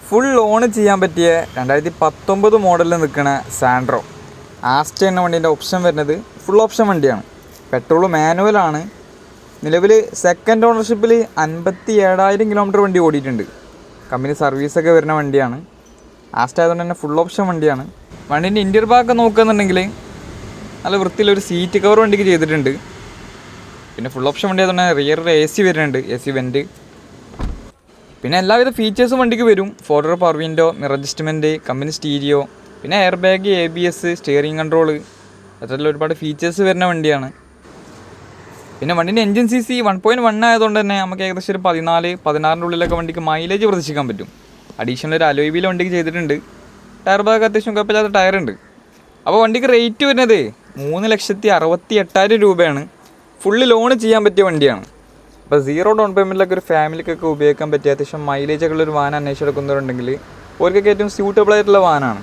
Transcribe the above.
Full loan ചെയ്യാൻ പറ്റിയ 2019 മോഡലിൽ നിൽക്കുന്ന സാൻഡ്രോ ആസ്റ്റ എന്ന വണ്ടീൻ്റെ ഓപ്ഷൻ വരുന്നത് ഫുൾ ഓപ്ഷൻ വണ്ടിയാണ്. പെട്രോൾ മാനുവലാണ്. നിലവിൽ സെക്കൻഡ് ഓണർഷിപ്പിൽ 57,000 കിലോമീറ്റർ വണ്ടി ഓടിയിട്ടുണ്ട്. കമ്പനി സർവീസൊക്കെ വരുന്ന വണ്ടിയാണ്. ആസ്റ്റ ആയതുകൊണ്ട് തന്നെ ഫുൾ ഓപ്ഷൻ വണ്ടിയാണ്. വണ്ടീൻ്റെ ഇൻറ്റീരിയർ ഭാഗമൊക്കെ നോക്കുകയെന്നുണ്ടെങ്കിൽ നല്ല വൃത്തിയിലൊരു സീറ്റ് കവർ വണ്ടിക്ക് ചെയ്തിട്ടുണ്ട്. പിന്നെ ഫുൾ ഓപ്ഷൻ വണ്ടി ആയതുകൊണ്ട് റിയറിൽ AC വരുന്നുണ്ട്, AC വെൻറ്റ്. പിന്നെ എല്ലാവിധ ഫീച്ചേഴ്സും വണ്ടിക്ക് വരും. 4 power window, mirror adjustment, company stereo, പിന്നെ air bag, ABS, steering control, അത്തരത്തിലുള്ള ഒരുപാട് ഫീച്ചേഴ്സ് വരുന്ന വണ്ടിയാണ്. പിന്നെ വണ്ടീൻ്റെ എൻജിൻ CC 1.1 ആയതുകൊണ്ട് തന്നെ നമുക്ക് ഏകദേശം ഒരു 14-16 ഉള്ളിലൊക്കെ വണ്ടിക്ക് മൈലേജ് പ്രതീക്ഷിക്കാൻ പറ്റും. അഡീഷണൽ ഒരു അലോയ് വീൽ വണ്ടിക്ക് ചെയ്തിട്ടുണ്ട്. ടയർ ഭാഗം അത്യാവശ്യം കുഴപ്പമില്ലാത്ത ടയറുണ്ട്. അപ്പോൾ വണ്ടിക്ക് റേറ്റ് വരുന്നത് 3,68,000 രൂപയാണ്. ഫുള്ള് ലോൺ ചെയ്യാൻ പറ്റിയ വണ്ടിയാണ്. അപ്പോൾ 0 ഡൗൺ പേയ്മെൻറ്റിലൊക്കെ ഒരു ഫാമിലിക്കൊക്കെ ഉപയോഗിക്കാൻ പറ്റിയ അത്യാവശ്യം മൈലേജൊക്കെ ഉള്ളൊരു വാഹനം അന്വേഷിച്ചെടുക്കുന്നവരുണ്ടെങ്കിൽ അവർക്കൊക്കെ ഏറ്റവും സ്യൂട്ടബിൾ ആയിട്ടുള്ള വാഹനമാണ്.